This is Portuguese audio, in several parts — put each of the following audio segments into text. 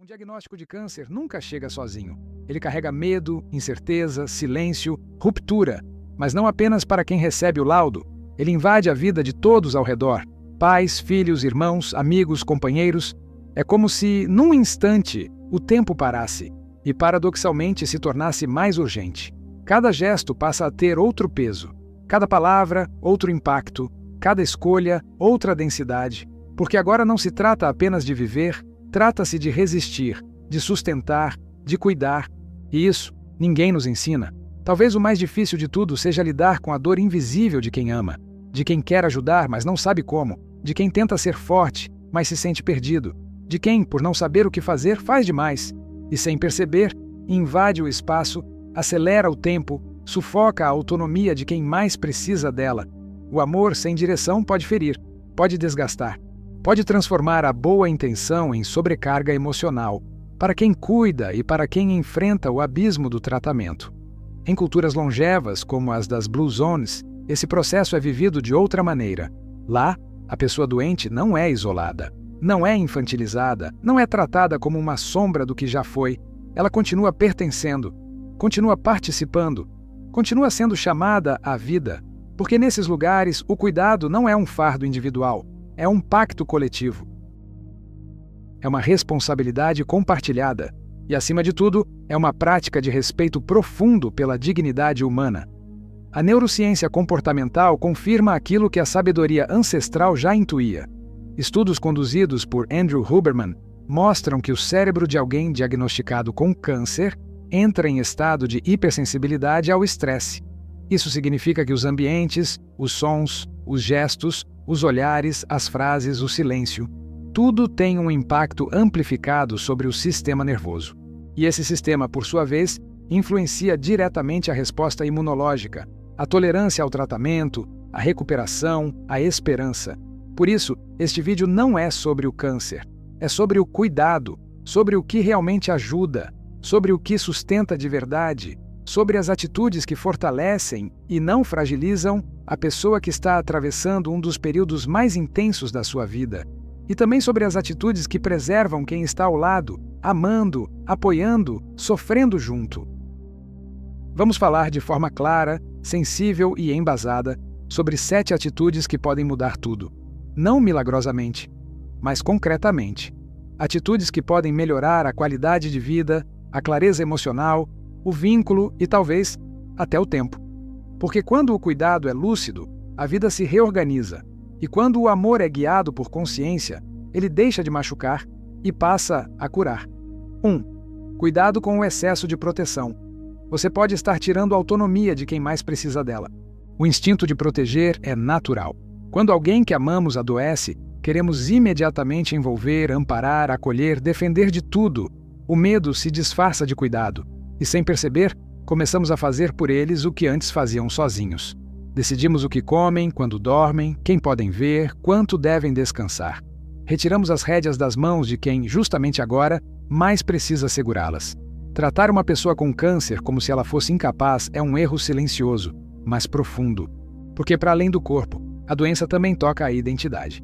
diagnóstico de câncer nunca chega sozinho. Ele carrega medo, incerteza, silêncio, ruptura, mas não apenas para quem recebe o laudo. Ele invade a vida de todos ao redor: pais, filhos, irmãos, amigos, companheiros. É como se, num instante, o tempo parasse e, paradoxalmente, se tornasse mais urgente. Cada gesto passa a ter outro peso, cada palavra, outro impacto, cada escolha, outra densidade, porque agora não se trata apenas de viver, trata-se de resistir, de sustentar, de cuidar. E isso ninguém nos ensina. Talvez o mais difícil de tudo seja lidar com a dor invisível de quem ama, de quem quer ajudar, mas não sabe como, de quem tenta ser forte, mas se sente perdido, de quem, por não saber o que fazer, faz demais, e sem perceber, invade o espaço, acelera o tempo, sufoca a autonomia de quem mais precisa dela. O amor sem direção pode ferir, pode desgastar, pode transformar a boa intenção em sobrecarga emocional, para quem cuida e para quem enfrenta o abismo do tratamento. Em culturas longevas, como as das Blue Zones, esse processo é vivido de outra maneira. Lá, a pessoa doente não é isolada, não é infantilizada, não é tratada como uma sombra do que já foi. Ela continua pertencendo, continua participando, continua sendo chamada à vida, porque nesses lugares o cuidado não é um fardo individual, é um pacto coletivo. É uma responsabilidade compartilhada e, acima de tudo, é uma prática de respeito profundo pela dignidade humana. A neurociência comportamental confirma aquilo que a sabedoria ancestral já intuía. Estudos conduzidos por Andrew Huberman mostram que o cérebro de alguém diagnosticado com câncer entra em estado de hipersensibilidade ao estresse. Isso significa que os ambientes, os sons, os gestos, os olhares, as frases, o silêncio, tudo tem um impacto amplificado sobre o sistema nervoso. E esse sistema, por sua vez, influencia diretamente a resposta imunológica, a tolerância ao tratamento, a recuperação, a esperança. Por isso, este vídeo não é sobre o câncer, é sobre o cuidado, sobre o que realmente ajuda, sobre o que sustenta de verdade, sobre as atitudes que fortalecem e não fragilizam a pessoa que está atravessando um dos períodos mais intensos da sua vida. E também sobre as atitudes que preservam quem está ao lado, amando, apoiando, sofrendo junto. Vamos falar de forma clara, sensível e embasada sobre 7 atitudes que podem mudar tudo. Não milagrosamente, mas concretamente. Atitudes que podem melhorar a qualidade de vida, a clareza emocional, o vínculo e talvez até o tempo. Porque quando o cuidado é lúcido, a vida se reorganiza. E quando o amor é guiado por consciência, ele deixa de machucar e passa a curar. 1. Cuidado com o excesso de proteção. Você pode estar tirando a autonomia de quem mais precisa dela. O instinto de proteger é natural. Quando alguém que amamos adoece, queremos imediatamente envolver, amparar, acolher, defender de tudo. O medo se disfarça de cuidado. E sem perceber, começamos a fazer por eles o que antes faziam sozinhos. Decidimos o que comem, quando dormem, quem podem ver, quanto devem descansar. Retiramos as rédeas das mãos de quem, justamente agora, mais precisa segurá-las. Tratar uma pessoa com câncer como se ela fosse incapaz é um erro silencioso, mas profundo. Porque, para além do corpo, a doença também toca a identidade.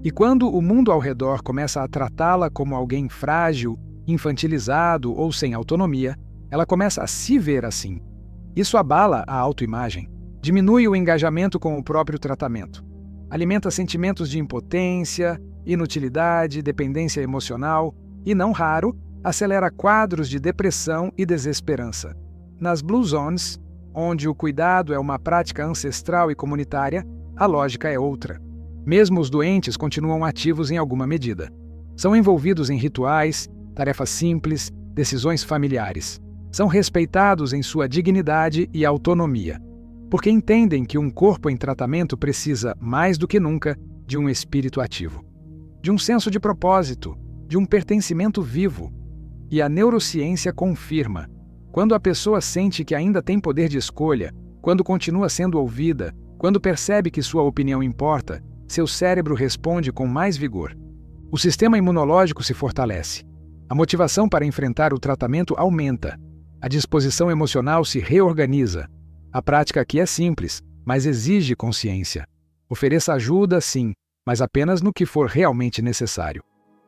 E quando o mundo ao redor começa a tratá-la como alguém frágil, infantilizado ou sem autonomia, ela começa a se ver assim. Isso abala a autoimagem. Diminui o engajamento com o próprio tratamento. Alimenta sentimentos de impotência, inutilidade, dependência emocional e, não raro, acelera quadros de depressão e desesperança. Nas Blue Zones, onde o cuidado é uma prática ancestral e comunitária, a lógica é outra. Mesmo os doentes continuam ativos em alguma medida. São envolvidos em rituais, tarefas simples, decisões familiares. São respeitados em sua dignidade e autonomia, porque entendem que um corpo em tratamento precisa, mais do que nunca, de um espírito ativo, de um senso de propósito, de um pertencimento vivo. E a neurociência confirma: quando a pessoa sente que ainda tem poder de escolha, quando continua sendo ouvida, quando percebe que sua opinião importa, seu cérebro responde com mais vigor. O sistema imunológico se fortalece. A motivação para enfrentar o tratamento aumenta. A disposição emocional se reorganiza. A prática aqui é simples, mas exige consciência. Ofereça ajuda, sim, mas apenas no que for realmente necessário.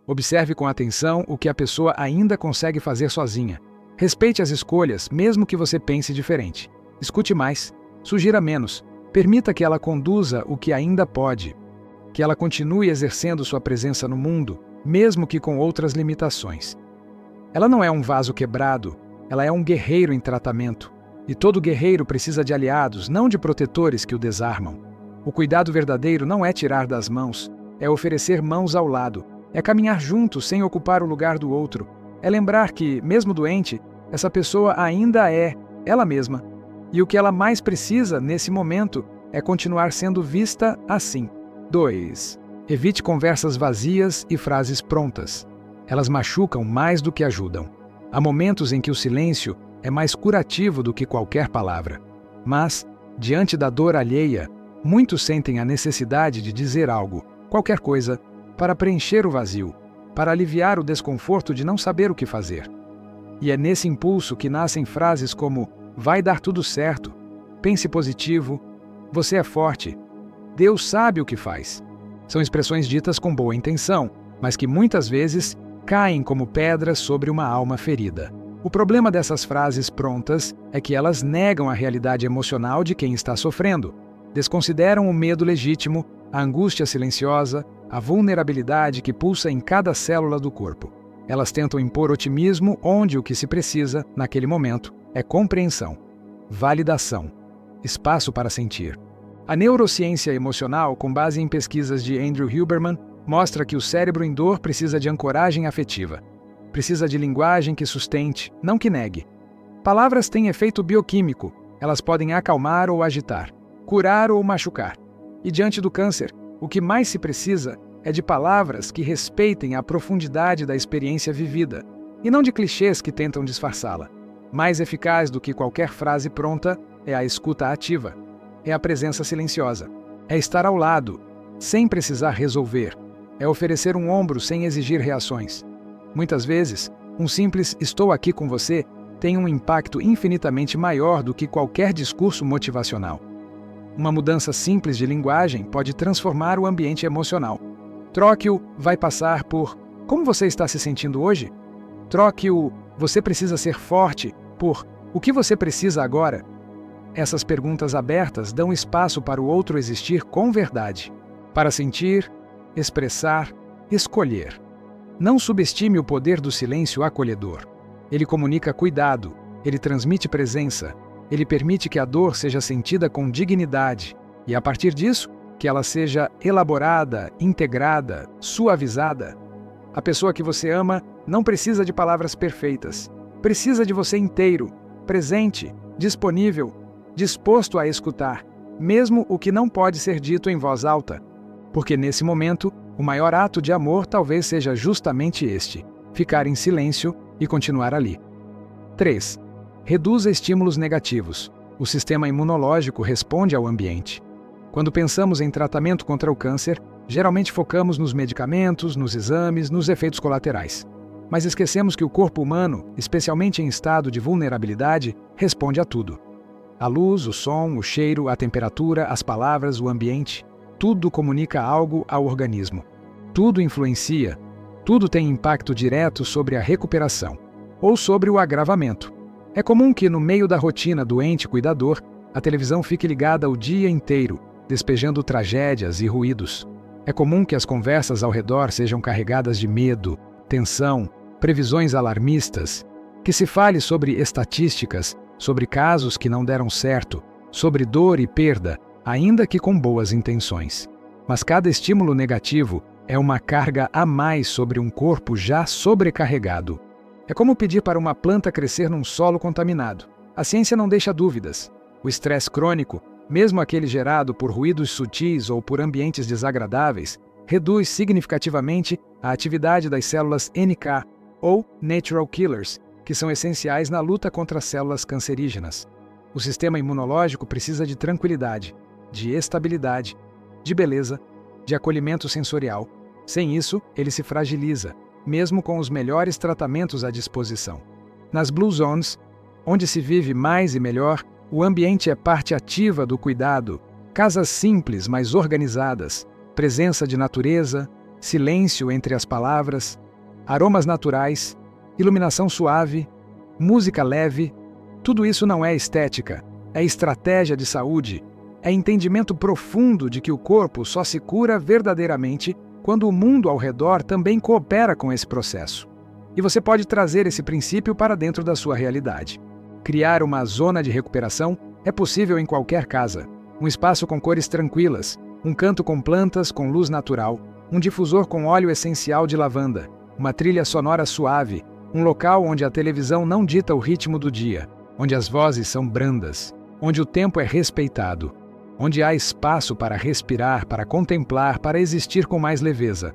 Observe com atenção o que a pessoa ainda consegue fazer sozinha. Respeite as escolhas, mesmo que você pense diferente. Escute mais, sugira menos, permita que ela conduza o que ainda pode. Que ela continue exercendo sua presença no mundo, mesmo que com outras limitações. Ela não é um vaso quebrado, ela é um guerreiro em tratamento. E todo guerreiro precisa de aliados, não de protetores que o desarmam. O cuidado verdadeiro não é tirar das mãos, é oferecer mãos ao lado, é caminhar junto sem ocupar o lugar do outro, é lembrar que, mesmo doente, essa pessoa ainda é ela mesma. E o que ela mais precisa nesse momento é continuar sendo vista assim. 2. Evite conversas vazias e frases prontas. Elas machucam mais do que ajudam. Há momentos em que o silêncio é mais curativo do que qualquer palavra. Mas, diante da dor alheia, muitos sentem a necessidade de dizer algo, qualquer coisa, para preencher o vazio, para aliviar o desconforto de não saber o que fazer. E é nesse impulso que nascem frases como "vai dar tudo certo", "pense positivo", "você é forte", "Deus sabe o que faz". São expressões ditas com boa intenção, mas que muitas vezes caem como pedras sobre uma alma ferida. O problema dessas frases prontas é que elas negam a realidade emocional de quem está sofrendo, desconsideram o medo legítimo, a angústia silenciosa, a vulnerabilidade que pulsa em cada célula do corpo. Elas tentam impor otimismo onde o que se precisa, naquele momento, é compreensão, validação, espaço para sentir. A neurociência emocional, com base em pesquisas de Andrew Huberman, mostra que o cérebro em dor precisa de ancoragem afetiva. Precisa de linguagem que sustente, não que negue. Palavras têm efeito bioquímico, elas podem acalmar ou agitar, curar ou machucar. E diante do câncer, o que mais se precisa é de palavras que respeitem a profundidade da experiência vivida, e não de clichês que tentam disfarçá-la. Mais eficaz do que qualquer frase pronta é a escuta ativa, é a presença silenciosa, é estar ao lado, sem precisar resolver, é oferecer um ombro sem exigir reações. Muitas vezes, um simples "estou aqui com você" tem um impacto infinitamente maior do que qualquer discurso motivacional. Uma mudança simples de linguagem pode transformar o ambiente emocional. Troque o "vai passar" por "como você está se sentindo hoje?". Troque o "você precisa ser forte" por "o que você precisa agora?". Essas perguntas abertas dão espaço para o outro existir com verdade, para sentir, expressar, escolher. Não subestime o poder do silêncio acolhedor. Ele comunica cuidado, ele transmite presença, ele permite que a dor seja sentida com dignidade e, a partir disso, que ela seja elaborada, integrada, suavizada. A pessoa que você ama não precisa de palavras perfeitas. Precisa de você inteiro, presente, disponível, disposto a escutar, mesmo o que não pode ser dito em voz alta. Porque nesse momento, o maior ato de amor talvez seja justamente este: ficar em silêncio e continuar ali. 3. Reduza estímulos negativos. O sistema imunológico responde ao ambiente. Quando pensamos em tratamento contra o câncer, geralmente focamos nos medicamentos, nos exames, nos efeitos colaterais. Mas esquecemos que o corpo humano, especialmente em estado de vulnerabilidade, responde a tudo. A luz, o som, o cheiro, a temperatura, as palavras, o ambiente. Tudo comunica algo ao organismo. Tudo influencia, tudo tem impacto direto sobre a recuperação ou sobre o agravamento. É comum que, no meio da rotina doente-cuidador, a televisão fique ligada o dia inteiro, despejando tragédias e ruídos. É comum que as conversas ao redor sejam carregadas de medo, tensão, previsões alarmistas, que se fale sobre estatísticas, sobre casos que não deram certo, sobre dor e perda, ainda que com boas intenções. Mas cada estímulo negativo é uma carga a mais sobre um corpo já sobrecarregado. É como pedir para uma planta crescer num solo contaminado. A ciência não deixa dúvidas. O estresse crônico, mesmo aquele gerado por ruídos sutis ou por ambientes desagradáveis, reduz significativamente a atividade das células NK, ou Natural Killers, que são essenciais na luta contra as células cancerígenas. O sistema imunológico precisa de tranquilidade, de estabilidade, de beleza, de acolhimento sensorial. Sem isso, ele se fragiliza, mesmo com os melhores tratamentos à disposição. Nas Blue Zones, onde se vive mais e melhor, o ambiente é parte ativa do cuidado, casas simples, mas organizadas, presença de natureza, silêncio entre as palavras, aromas naturais, iluminação suave, música leve. Tudo isso não é estética, é estratégia de saúde, é entendimento profundo de que o corpo só se cura verdadeiramente quando o mundo ao redor também coopera com esse processo. E você pode trazer esse princípio para dentro da sua realidade. Criar uma zona de recuperação é possível em qualquer casa. Um espaço com cores tranquilas, um canto com plantas com luz natural, um difusor com óleo essencial de lavanda, uma trilha sonora suave, um local onde a televisão não dita o ritmo do dia, onde as vozes são brandas, onde o tempo é respeitado, onde há espaço para respirar, para contemplar, para existir com mais leveza.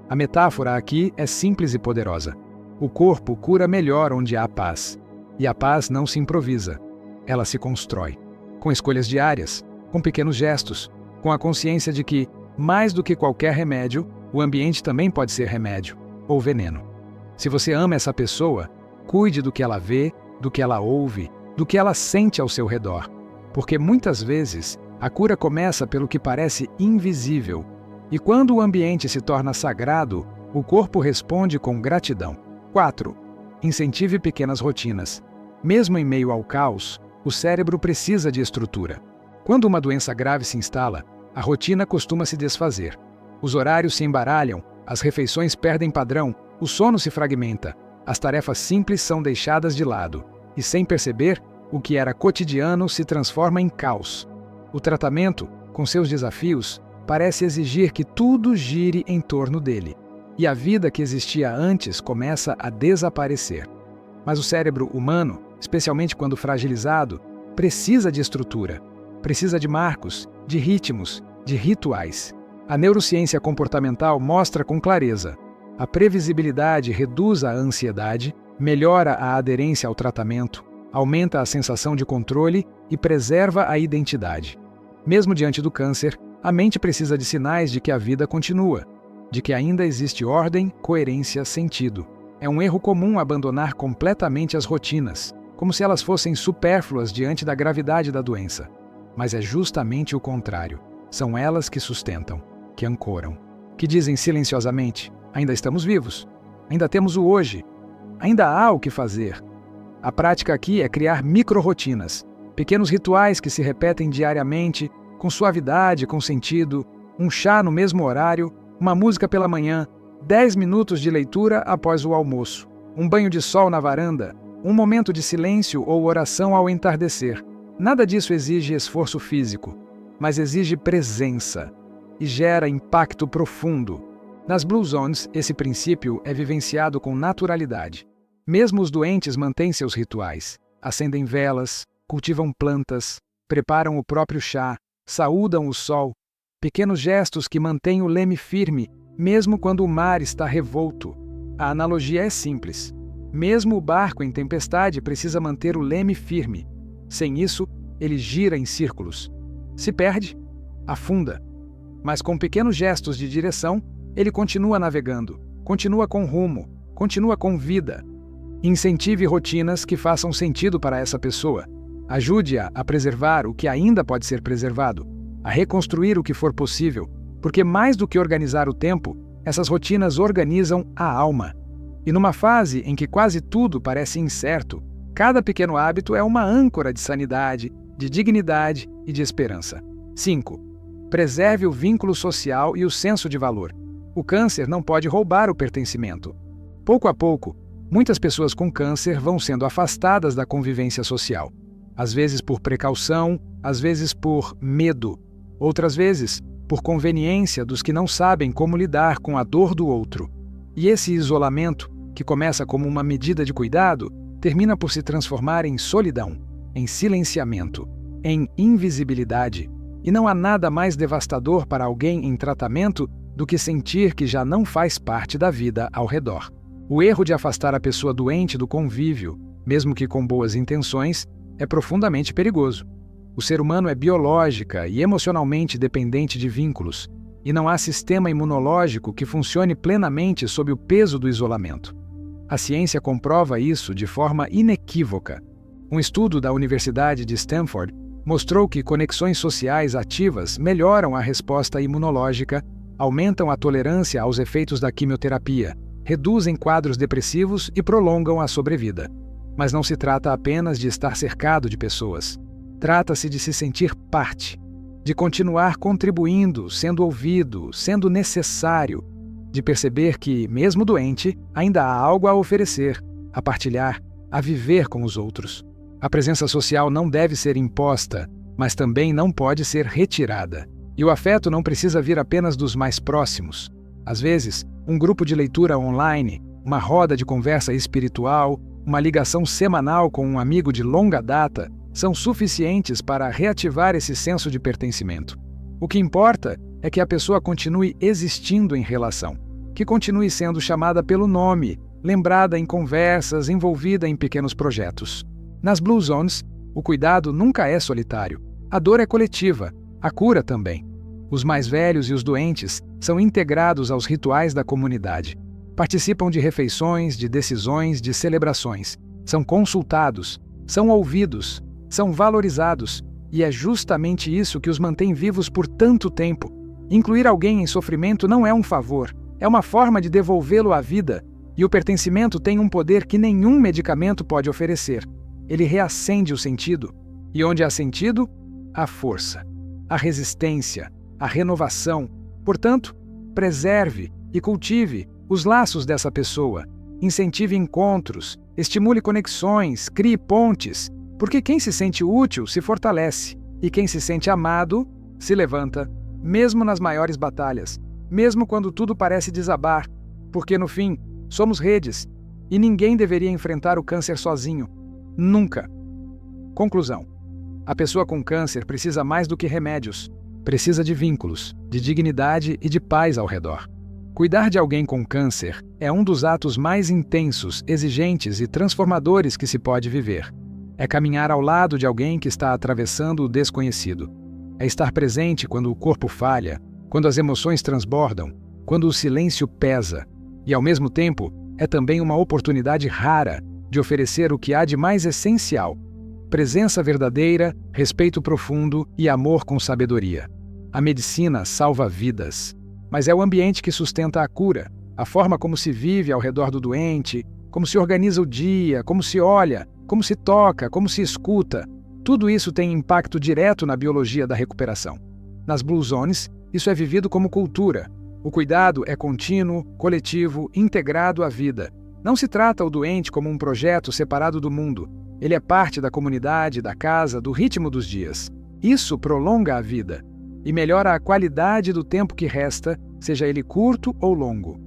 A metáfora aqui é simples e poderosa. O corpo cura melhor onde há paz. E a paz não se improvisa. Ela se constrói. Com escolhas diárias, com pequenos gestos, com a consciência de que, mais do que qualquer remédio, o ambiente também pode ser remédio ou veneno. Se você ama essa pessoa, cuide do que ela vê, do que ela ouve, do que ela sente ao seu redor. Porque muitas vezes, a cura começa pelo que parece invisível. E quando o ambiente se torna sagrado, o corpo responde com gratidão. 4. Incentive pequenas rotinas. Mesmo em meio ao caos, o cérebro precisa de estrutura. Quando uma doença grave se instala, a rotina costuma se desfazer. Os horários se embaralham, as refeições perdem padrão, o sono se fragmenta, as tarefas simples são deixadas de lado, e sem perceber, o que era cotidiano se transforma em caos. O tratamento, com seus desafios, parece exigir que tudo gire em torno dele, e a vida que existia antes começa a desaparecer. Mas o cérebro humano, especialmente quando fragilizado, precisa de estrutura, precisa de marcos, de ritmos, de rituais. A neurociência comportamental mostra com clareza: a previsibilidade reduz a ansiedade, melhora a aderência ao tratamento, aumenta a sensação de controle e preserva a identidade. Mesmo diante do câncer, a mente precisa de sinais de que a vida continua, de que ainda existe ordem, coerência, sentido. É um erro comum abandonar completamente as rotinas, como se elas fossem supérfluas diante da gravidade da doença. Mas é justamente o contrário. São elas que sustentam, que ancoram, que dizem silenciosamente: ainda estamos vivos, ainda temos o hoje, ainda há o que fazer. A prática aqui é criar micro-rotinas, pequenos rituais que se repetem diariamente, com suavidade, com sentido, um chá no mesmo horário, uma música pela manhã, 10 minutos de leitura após o almoço, um banho de sol na varanda, um momento de silêncio ou oração ao entardecer. Nada disso exige esforço físico, mas exige presença e gera impacto profundo. Nas Blue Zones, esse princípio é vivenciado com naturalidade. Mesmo os doentes mantêm seus rituais, acendem velas, cultivam plantas, preparam o próprio chá, saúdam o sol, pequenos gestos que mantêm o leme firme, mesmo quando o mar está revolto. A analogia é simples. Mesmo o barco em tempestade precisa manter o leme firme. Sem isso, ele gira em círculos. Se perde, afunda. Mas com pequenos gestos de direção, ele continua navegando, continua com rumo, continua com vida. Incentive rotinas que façam sentido para essa pessoa. Ajude-a a preservar o que ainda pode ser preservado, a reconstruir o que for possível, porque mais do que organizar o tempo, essas rotinas organizam a alma. E numa fase em que quase tudo parece incerto, cada pequeno hábito é uma âncora de sanidade, de dignidade e de esperança. 5. Preserve o vínculo social e o senso de valor. O câncer não pode roubar o pertencimento. Pouco a pouco, muitas pessoas com câncer vão sendo afastadas da convivência social. Às vezes por precaução, às vezes por medo, outras vezes por conveniência dos que não sabem como lidar com a dor do outro. E esse isolamento, que começa como uma medida de cuidado, termina por se transformar em solidão, em silenciamento, em invisibilidade. E não há nada mais devastador para alguém em tratamento do que sentir que já não faz parte da vida ao redor. O erro de afastar a pessoa doente do convívio, mesmo que com boas intenções, é profundamente perigoso. O ser humano é biológica e emocionalmente dependente de vínculos, e não há sistema imunológico que funcione plenamente sob o peso do isolamento. A ciência comprova isso de forma inequívoca. Um estudo da Universidade de Stanford mostrou que conexões sociais ativas melhoram a resposta imunológica, aumentam a tolerância aos efeitos da quimioterapia, reduzem quadros depressivos e prolongam a sobrevida. Mas não se trata apenas de estar cercado de pessoas. Trata-se de se sentir parte, de continuar contribuindo, sendo ouvido, sendo necessário, de perceber que, mesmo doente, ainda há algo a oferecer, a partilhar, a viver com os outros. A presença social não deve ser imposta, mas também não pode ser retirada. E o afeto não precisa vir apenas dos mais próximos. Às vezes, um grupo de leitura online, uma roda de conversa espiritual, uma ligação semanal com um amigo de longa data são suficientes para reativar esse senso de pertencimento. O que importa é que a pessoa continue existindo em relação, que continue sendo chamada pelo nome, lembrada em conversas, envolvida em pequenos projetos. Nas Blue Zones, o cuidado nunca é solitário. A dor é coletiva, a cura também. Os mais velhos e os doentes são integrados aos rituais da comunidade. Participam de refeições, de decisões, de celebrações. São consultados, são ouvidos, são valorizados, e é justamente isso que os mantém vivos por tanto tempo. Incluir alguém em sofrimento não é um favor, é uma forma de devolvê-lo à vida, e o pertencimento tem um poder que nenhum medicamento pode oferecer. Ele reacende o sentido, e onde há sentido, há força, há resistência, há renovação. Portanto, preserve e cultive os laços dessa pessoa, incentive encontros, estimule conexões, crie pontes, porque quem se sente útil se fortalece, e quem se sente amado se levanta, mesmo nas maiores batalhas, mesmo quando tudo parece desabar, porque no fim, somos redes, e ninguém deveria enfrentar o câncer sozinho. Nunca. Conclusão. A pessoa com câncer precisa mais do que remédios. Precisa de vínculos, de dignidade e de paz ao redor. Cuidar de alguém com câncer é um dos atos mais intensos, exigentes e transformadores que se pode viver. É caminhar ao lado de alguém que está atravessando o desconhecido. É estar presente quando o corpo falha, quando as emoções transbordam, quando o silêncio pesa. E, ao mesmo tempo, é também uma oportunidade rara de oferecer o que há de mais essencial: presença verdadeira, respeito profundo e amor com sabedoria. A medicina salva vidas, mas é o ambiente que sustenta a cura, a forma como se vive ao redor do doente, como se organiza o dia, como se olha, como se toca, como se escuta. Tudo isso tem impacto direto na biologia da recuperação. Nas Blue Zones, isso é vivido como cultura. O cuidado é contínuo, coletivo, integrado à vida. Não se trata o doente como um projeto separado do mundo. Ele é parte da comunidade, da casa, do ritmo dos dias. Isso prolonga a vida e melhora a qualidade do tempo que resta, seja ele curto ou longo.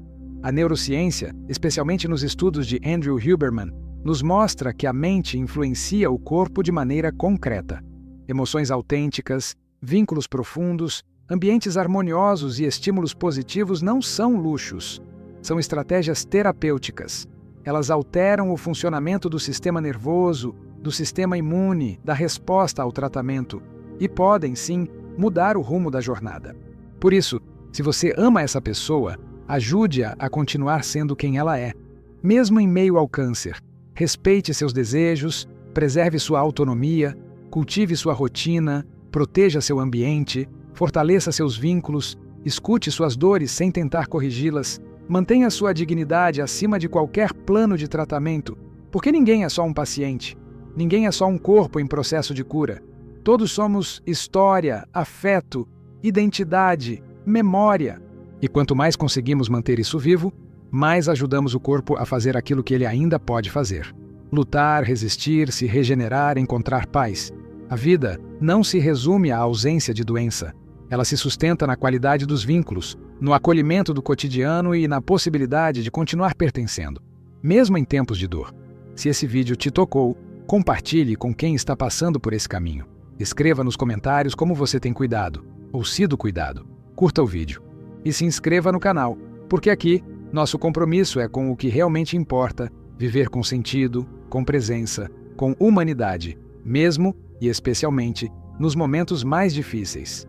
A neurociência, especialmente nos estudos de Andrew Huberman, nos mostra que a mente influencia o corpo de maneira concreta. Emoções autênticas, vínculos profundos, ambientes harmoniosos e estímulos positivos não são luxos. São estratégias terapêuticas. Elas alteram o funcionamento do sistema nervoso, do sistema imune, da resposta ao tratamento e podem, sim, mudar o rumo da jornada. Por isso, se você ama essa pessoa, ajude-a a continuar sendo quem ela é. Mesmo em meio ao câncer, respeite seus desejos, preserve sua autonomia, cultive sua rotina, proteja seu ambiente, fortaleça seus vínculos, escute suas dores sem tentar corrigi-las, mantenha sua dignidade acima de qualquer plano de tratamento, porque ninguém é só um paciente, ninguém é só um corpo em processo de cura. Todos somos história, afeto, identidade, memória. E quanto mais conseguimos manter isso vivo, mais ajudamos o corpo a fazer aquilo que ele ainda pode fazer: lutar, resistir, se regenerar, encontrar paz. A vida não se resume à ausência de doença. Ela se sustenta na qualidade dos vínculos, no acolhimento do cotidiano e na possibilidade de continuar pertencendo, mesmo em tempos de dor. Se esse vídeo te tocou, compartilhe com quem está passando por esse caminho. Escreva nos comentários como você tem cuidado, ou sido cuidado. Curta o vídeo. E se inscreva no canal, porque aqui, nosso compromisso é com o que realmente importa: viver com sentido, com presença, com humanidade, mesmo e especialmente nos momentos mais difíceis.